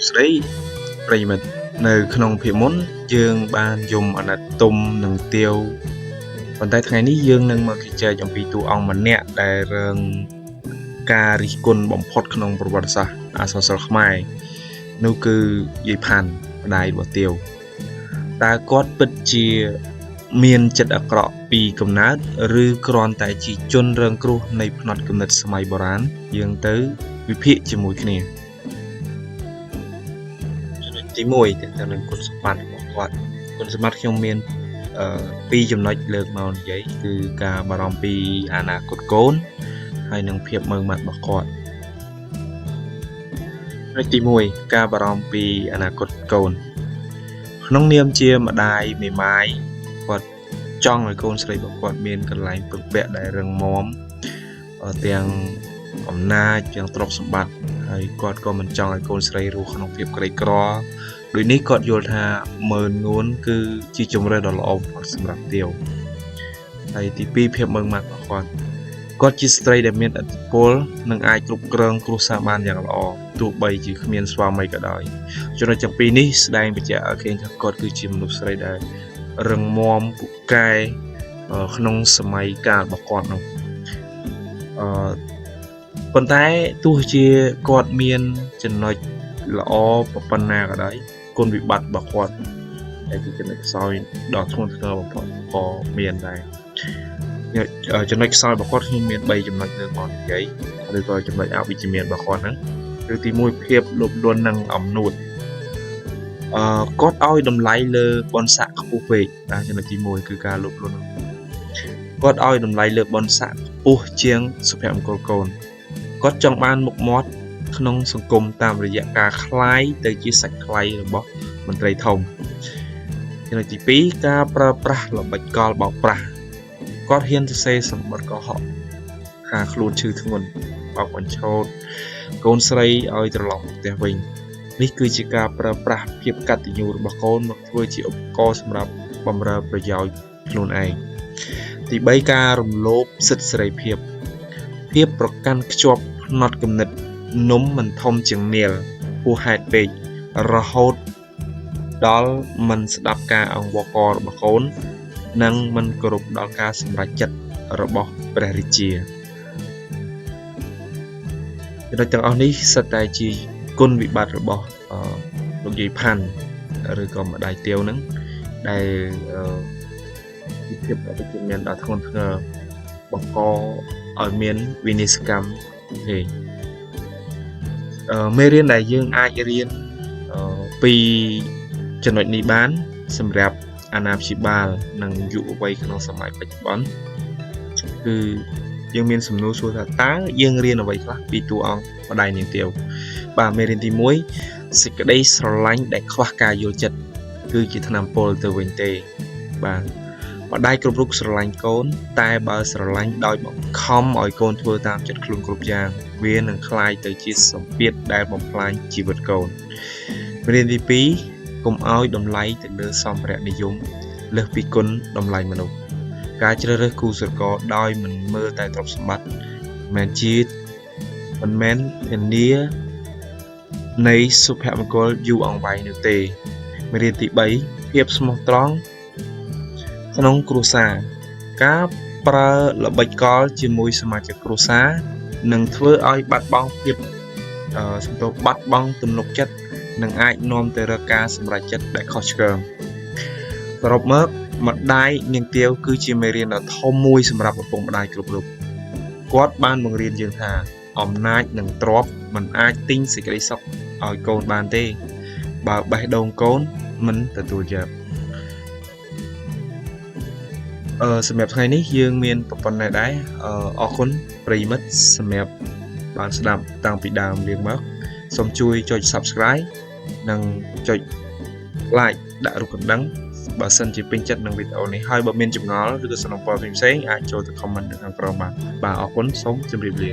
ស្ដីប្រិយមិត្តនៅក្នុងភាគមុនយើងបានយំអាណិតទុំនិងទាវប៉ុន្តែថ្ងៃនេះយើងនឹងមកជជែកអំពីតួអង្គម្នាក់ដែលរឿងការរិះគន់បំផុតក្នុងប្រវត្តិសាស្ត្រអក្សរសិល្ប៍ខ្មែរនោះគឺយាយផាន់ម្ដាយរបស់ទាវតើគាត់ពិតជាមានចិត្តអាក្រក់ពីកំណើតឬគ្រាន់តែជាជនរងគ្រោះនៃផ្នត់គំនិតសម័យបុរាណយើងទៅវិភាគជាមួយគ្នាទី1ទៅនឹងគុណសម្បត្តិរបស់គាត់គុណសម្បត្តិខ្ញុំមាន2ចំណុចលើកមកនិយាយគឺការបារម្ភពីអនាគតកូនហើយនិងភាពម៉ឺងម៉ាត់របស់គាត់ចំណុចទី1ការបារម្ភពីអនាគតកូនក្នុងនាមជាម្ដាយមេម៉ាយគាត់ចង់ឲ្យកូនស្រីរបស់គាត់មានកន្លែងពឹងពាក់ដែលរឹងមាំទាំងអំណាចទាំងទ្រព្យសម្បត្តិហើយគាត់ក៏មិនចង់ឲ្យកូនស្រីរស់ក្នុងភាពក្រីក្រដូចនេះគាត់យល់ថាម៉ឺនងួនគឺជាជម្រើសដ៏ល្អបំផុតសម្រាប់ទាវហើយទី2ភាពម៉ឺងម៉ាត់របស់គាត់ជាស្ត្រីដែលមានឥទ្ធិពលនិងអាចគ្រប់គ្រងគ្រួសារបានយ៉ាងល្អទោះបីជាគ្មានស្វាមីក៏ដោយចំណុចទាំងពីរនេះស្ដែងបញ្ជាក់ឲ្យឃើញថាគាត់គឺជាមនុស្សស្រីដែលរឹងមាំពូកែក្នុងសម័យកាលរបស់គាត់នោះប៉ុន្តែទោះជាគាត់មានចំណុចល្អប៉ុណ្ណាក៏ដោយគុណវិបត្តិរបស់គាត់ដែលជាចំណុចខ្សោយដ៏ធ្ងន់ធ្ងរបំផុតក៏មានដែរចំណុចខ្សោយរបស់គាត់ខ្ញុំមាន3ចំណុចលើកមកនិយាយឬក៏ចំណុចអវិជ្ជមានរបស់គាត់ហ្នឹងគឺទី1ភាពលោភលន់និងអំនួតគាត់ឲ្យតម្លៃលើបុណ្យស័ក្តិខ្ពស់ពេកចំណុចទី1គឺការលោភលន់គាត់ឲ្យតម្លៃលើបុណ្យស័ក្តិខ្ពស់ជាងសុភមង្គលកូនគាត់ចង់បានមុខមាត់ក្នុងសង្គមតាមរយៈការคลายទៅជាសាច់ថ្លៃរបស់មន្ត្រីធំចំណុចទី2ការប្រើប្រាស់ល្បិចកលបោកប្រាស់គាត់ហ៊ានសរសេរសម្បត្តិកុហកថាខ្លួនឈឺធ្ងន់បោកបញ្ឆោតកូនស្រីឲ្យត្រឡប់ផ្ទះវិញនេះគឺជាការប្រើប្រាស់ភាពកតញ្ញូរបស់កូនមកធ្វើជាឧបករណ៍សម្រាប់បម្រើប្រយោជន៍ខ្លួនឯងទី3ការរំលោភសិទ្ធិសេរីភាពប្រកាន់ខ្ជាប់ផ្នត់គំនិតនំមិនធំជាងនាលហួសហេតុពេករហូតដល់មិនស្ដាប់ការអង្វរកររបស់កូននិងមិនគោរពដល់ការសម្រេចចិត្តរបស់ព្រះរាជាចំណុចទាំងអស់នេះសុទ្ធតែជាគុណវិបត្តិរបស់លោកយាយផាន់ឬក៏ម្ដាយទាវហ្នឹងដែលពីភាពអវិជ្ជមានដ៏ធ្ងន់ធ្ងរបង្កឲ្យមានវិនិស្សកម្មទេមេរៀនដែលយើងអាចរៀនពីចំណុចនេះបានសម្រាប់អាណាព្យាបាលនិងយុវវ័យក្នុងសម័យបច្ចុប្បន្នគឺយើងមានសំណួរសួរថាតើយើងរៀនអ្វីខ្លះពីតួអង្គម្ដាយនាងទាវបាទមេរៀនទី1សេចក្តីស្រឡាញ់ដែលខ្វះការយល់ចិត្តគឺជាថ្នាំពុលទៅវិញទេបាទម្ដាយគ្រប់រូបស្រឡាញ់កូនតែបើស្រឡាញ់ដោយបង្ខំឲ្យកូនធ្វើតាមចិត្តខ្លួនគ្រប់យ៉ាងវានឹងคล้ายទៅជាសម្ពាធដែលបំផ្លាញជីវិតកូនមេរៀនទី2កុំឲ្យតម្លៃទៅលើសម្ភារៈនិយមលើសពីគុណតម្លៃមនុស្សការជ្រើសរើសគូស្រករដោយមិនមើលតែទ្រព្យសម្បត្តិមិនមែនធានានៃសុភមង្គលយូរអង្វែងនោះទេមេរៀនទី3ភាពស្មោះត្រង់ក្នុងគ្រួសារការប្រើល្បិចកលជាមួយសមាជិកគ្រួសារនឹងធ្វើឲ្យបាត់បង់ភាពបាត់បង់ទំនុកចិត្តនិងអាចនាំទៅរកការសម្រេចចិត្តដែលខុសឆ្គងសរុបមកម្ដាយនាងទាវគឺជាមេរៀនដ៏ធំមួយសម្រាប់ឪពុកម្ដាយគ្រប់រូបគាត់បានបង្រៀនយើងថាអំណាចនិងទ្រព្យមិនអាចទិញសេចក្តីសុខឲ្យកូនបានទេបើបេះដូងកូនមិនទទួលយកសម្រាប់ថ្ងៃនេះយើងមានប៉ុណ្ណេះដែរអរគុណប្រិយមិត្តសម្រាប់បានស្ដាប់តាំងពីដើមរៀងមកសូមជួយចុច Subscribe និងចុច Like ដាក់រូបកណ្ដឹងបើសិនជាពេញចិត្តនឹងវីដេអូនេះហើយបើមានចម្ងល់ឬក៏សំណួរផ្សេងៗអាចចូលទៅ comment នៅខាងក្រោមបានបាទអរគុណសូមជម្រាបលា